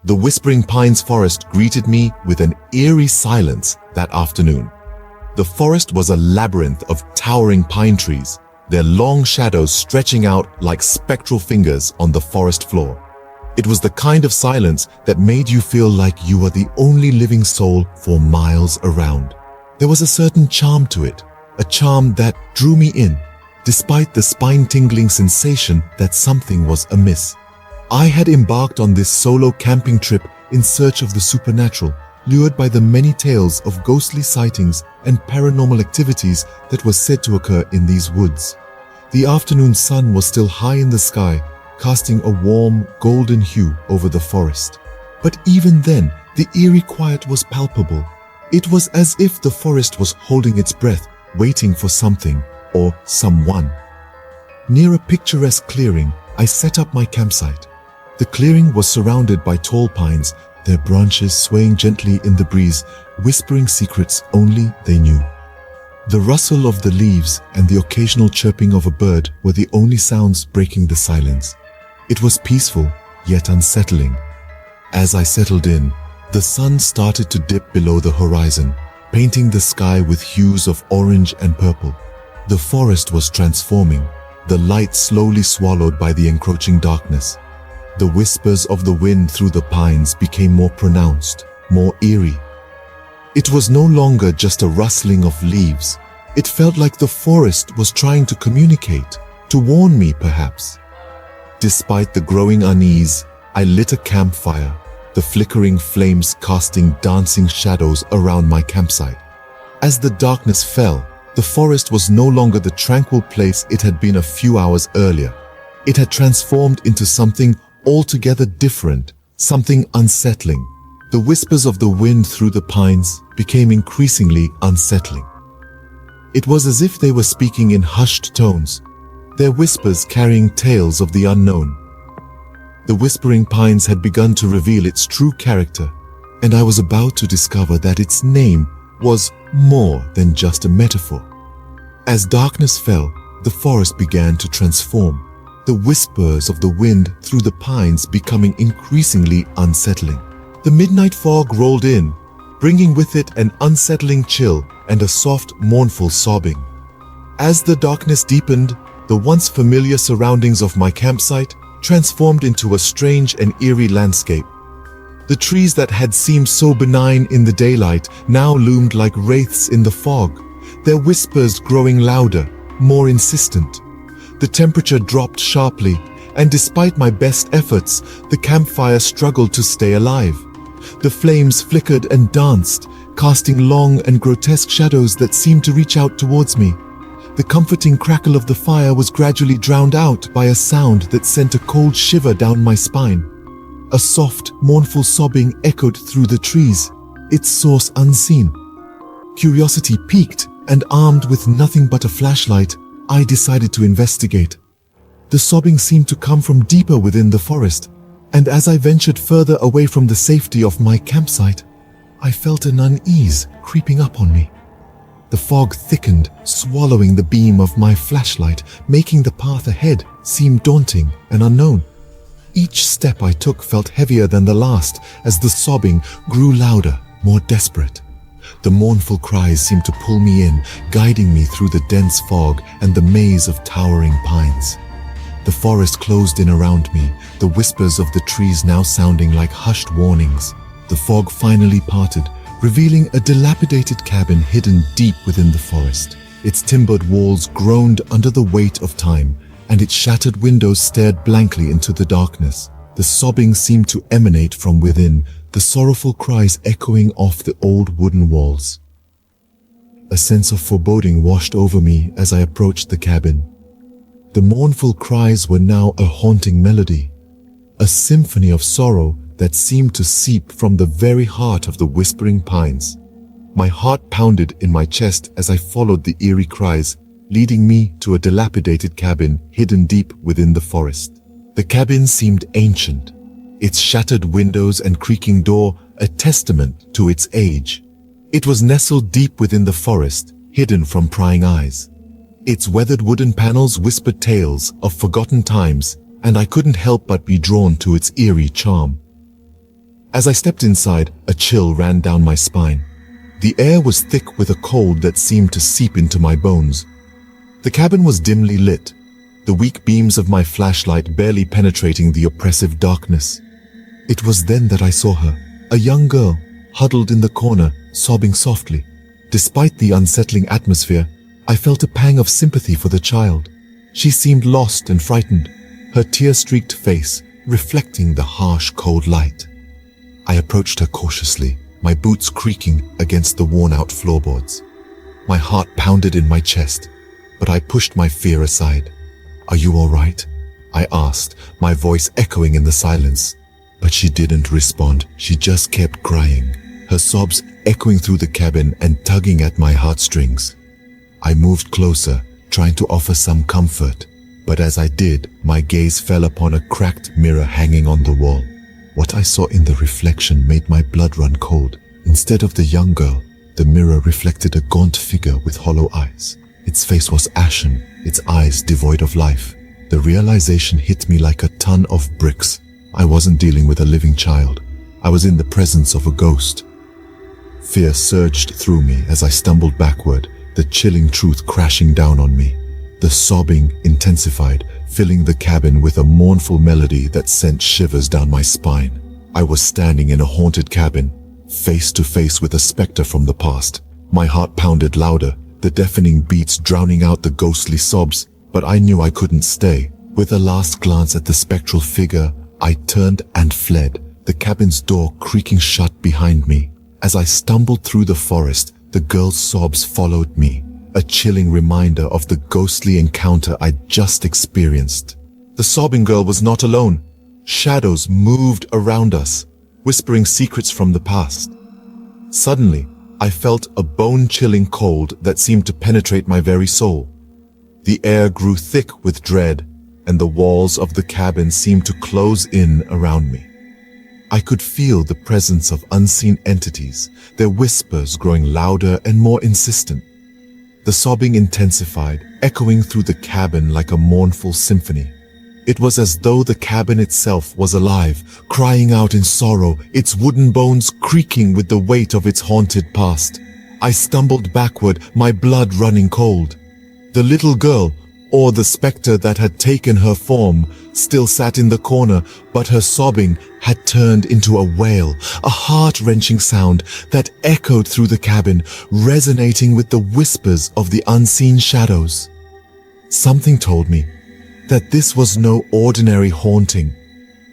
The Whispering Pines forest greeted me with an eerie silence that afternoon. The forest was a labyrinth of towering pine trees, their long shadows stretching out like spectral fingers on the forest floor. It was the kind of silence that made you feel like you were the only living soul for miles around. There was a certain charm to it, a charm that drew me in, despite the spine-tingling sensation that something was amiss. I had embarked on this solo camping trip in search of the supernatural, lured by the many tales of ghostly sightings and paranormal activities that were said to occur in these woods. The afternoon sun was still high in the sky, casting a warm, golden hue over the forest. But even then, the eerie quiet was palpable. It was as if the forest was holding its breath, waiting for something or someone. Near a picturesque clearing, I set up my campsite. The clearing was surrounded by tall pines, their branches swaying gently in the breeze, whispering secrets only they knew. The rustle of the leaves and the occasional chirping of a bird were the only sounds breaking the silence. It was peaceful, yet unsettling. As I settled in, the sun started to dip below the horizon, painting the sky with hues of orange and purple. The forest was transforming, the light slowly swallowed by the encroaching darkness. The whispers of the wind through the pines became more pronounced, more eerie. It was no longer just a rustling of leaves. It felt like the forest was trying to communicate, to warn me perhaps. Despite the growing unease, I lit a campfire, the flickering flames casting dancing shadows around my campsite. As the darkness fell, the forest was no longer the tranquil place it had been a few hours earlier. It had transformed into something altogether different, something unsettling. The whispers of the wind through the pines became increasingly unsettling. It was as if they were speaking in hushed tones, their whispers carrying tales of the unknown. The Whispering Pines had begun to reveal its true character, and I was about to discover that its name was more than just a metaphor. As darkness fell, the forest began to transform, the whispers of the wind through the pines becoming increasingly unsettling. The midnight fog rolled in, bringing with it an unsettling chill and a soft, mournful sobbing. As the darkness deepened, the once familiar surroundings of my campsite transformed into a strange and eerie landscape. The trees that had seemed so benign in the daylight now loomed like wraiths in the fog, their whispers growing louder, more insistent. The temperature dropped sharply, and despite my best efforts, the campfire struggled to stay alive. The flames flickered and danced, casting long and grotesque shadows that seemed to reach out towards me. The comforting crackle of the fire was gradually drowned out by a sound that sent a cold shiver down my spine. A soft, mournful sobbing echoed through the trees, its source unseen. Curiosity piqued, and armed with nothing but a flashlight, I decided to investigate. The sobbing seemed to come from deeper within the forest, and as I ventured further away from the safety of my campsite, I felt an unease creeping up on me. The fog thickened, swallowing the beam of my flashlight, making the path ahead seem daunting and unknown. Each step I took felt heavier than the last as the sobbing grew louder, more desperate. The mournful cries seemed to pull me in, guiding me through the dense fog and the maze of towering pines. The forest closed in around me, the whispers of the trees now sounding like hushed warnings. The fog finally parted, revealing a dilapidated cabin hidden deep within the forest. Its timbered walls groaned under the weight of time, and its shattered windows stared blankly into the darkness. The sobbing seemed to emanate from within, the sorrowful cries echoing off the old wooden walls. A sense of foreboding washed over me as I approached the cabin. The mournful cries were now a haunting melody, a symphony of sorrow that seemed to seep from the very heart of the Whispering Pines. My heart pounded in my chest as I followed the eerie cries, leading me to a dilapidated cabin hidden deep within the forest. The cabin seemed ancient, its shattered windows and creaking door a testament to its age. It was nestled deep within the forest, hidden from prying eyes. Its weathered wooden panels whispered tales of forgotten times, and I couldn't help but be drawn to its eerie charm. As I stepped inside, a chill ran down my spine. The air was thick with a cold that seemed to seep into my bones. The cabin was dimly lit, the weak beams of my flashlight barely penetrating the oppressive darkness. It was then that I saw her, a young girl, huddled in the corner, sobbing softly. Despite the unsettling atmosphere, I felt a pang of sympathy for the child. She seemed lost and frightened, her tear-streaked face reflecting the harsh, cold light. I approached her cautiously, my boots creaking against the worn-out floorboards. My heart pounded in my chest, but I pushed my fear aside. "Are you all right?" I asked, my voice echoing in the silence. But she didn't respond. She just kept crying, her sobs echoing through the cabin and tugging at my heartstrings. I moved closer, trying to offer some comfort, but as I did, my gaze fell upon a cracked mirror hanging on the wall. What I saw in the reflection made my blood run cold. Instead of the young girl, the mirror reflected a gaunt figure with hollow eyes. Its face was ashen, its eyes devoid of life. The realization hit me like a ton of bricks. I wasn't dealing with a living child. I was in the presence of a ghost. Fear surged through me as I stumbled backward, the chilling truth crashing down on me. The sobbing intensified, filling the cabin with a mournful melody that sent shivers down my spine. I was standing in a haunted cabin, face to face with a specter from the past. My heart pounded louder, the deafening beats drowning out the ghostly sobs, but I knew I couldn't stay. With a last glance at the spectral figure, I turned and fled, the cabin's door creaking shut behind me. As I stumbled through the forest, the girl's sobs followed me, a chilling reminder of the ghostly encounter I'd just experienced. The sobbing girl was not alone. Shadows moved around us, whispering secrets from the past. Suddenly, I felt a bone-chilling cold that seemed to penetrate my very soul. The air grew thick with dread, and the walls of the cabin seemed to close in around me. I could feel the presence of unseen entities, their whispers growing louder and more insistent. The sobbing intensified, echoing through the cabin like a mournful symphony. It was as though the cabin itself was alive, crying out in sorrow, its wooden bones creaking with the weight of its haunted past. I stumbled backward, my blood running cold. The little girl, or the specter that had taken her form, still sat in the corner, but her sobbing had turned into a wail, a heart-wrenching sound that echoed through the cabin, resonating with the whispers of the unseen shadows. Something told me that this was no ordinary haunting.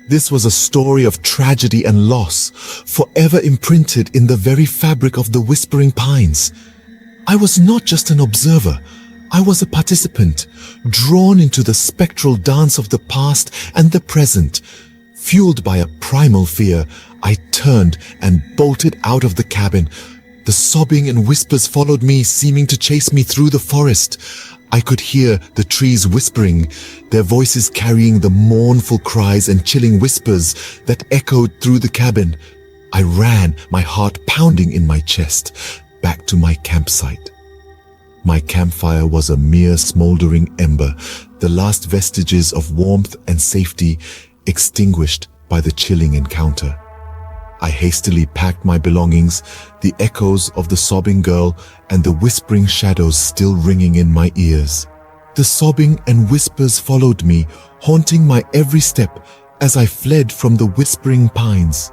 This was a story of tragedy and loss, forever imprinted in the very fabric of the Whispering Pines. I was not just an observer. I was a participant, drawn into the spectral dance of the past and the present. Fueled by a primal fear, I turned and bolted out of the cabin. The sobbing and whispers followed me, seeming to chase me through the forest. I could hear the trees whispering, their voices carrying the mournful cries and chilling whispers that echoed through the cabin. I ran, my heart pounding in my chest, back to my campsite. My campfire was a mere smoldering ember, the last vestiges of warmth and safety extinguished by the chilling encounter. I hastily packed my belongings, the echoes of the sobbing girl and the whispering shadows still ringing in my ears. The sobbing and whispers followed me, haunting my every step as I fled from the Whispering Pines.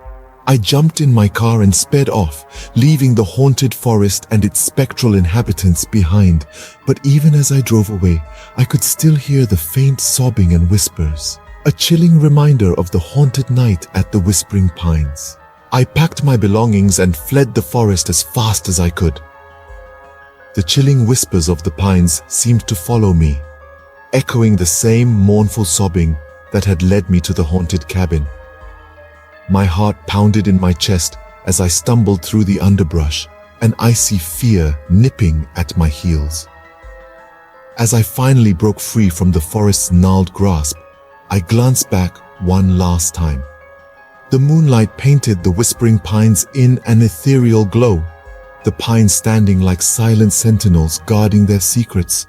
I jumped in my car and sped off, leaving the haunted forest and its spectral inhabitants behind. But even as I drove away, I could still hear the faint sobbing and whispers, a chilling reminder of the haunted night at the Whispering Pines. I packed my belongings and fled the forest as fast as I could. The chilling whispers of the pines seemed to follow me, echoing the same mournful sobbing that had led me to the haunted cabin. My heart pounded in my chest as I stumbled through the underbrush, an icy fear nipping at my heels. As I finally broke free from the forest's gnarled grasp, I glanced back one last time. The moonlight painted the Whispering Pines in an ethereal glow, the pines standing like silent sentinels guarding their secrets.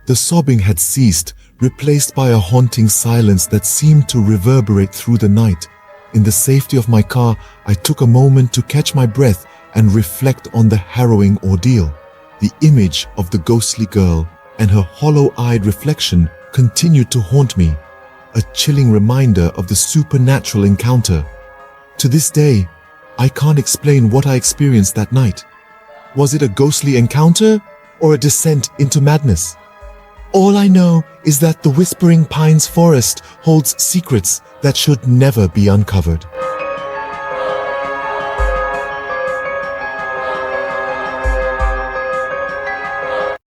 The sobbing had ceased, replaced by a haunting silence that seemed to reverberate through the night. In the safety of my car, I took a moment to catch my breath and reflect on the harrowing ordeal. The image of the ghostly girl and her hollow-eyed reflection continued to haunt me, a chilling reminder of the supernatural encounter. To this day, I can't explain what I experienced that night. Was it a ghostly encounter or a descent into madness? All I know is that the Whispering Pines forest holds secrets that should never be uncovered.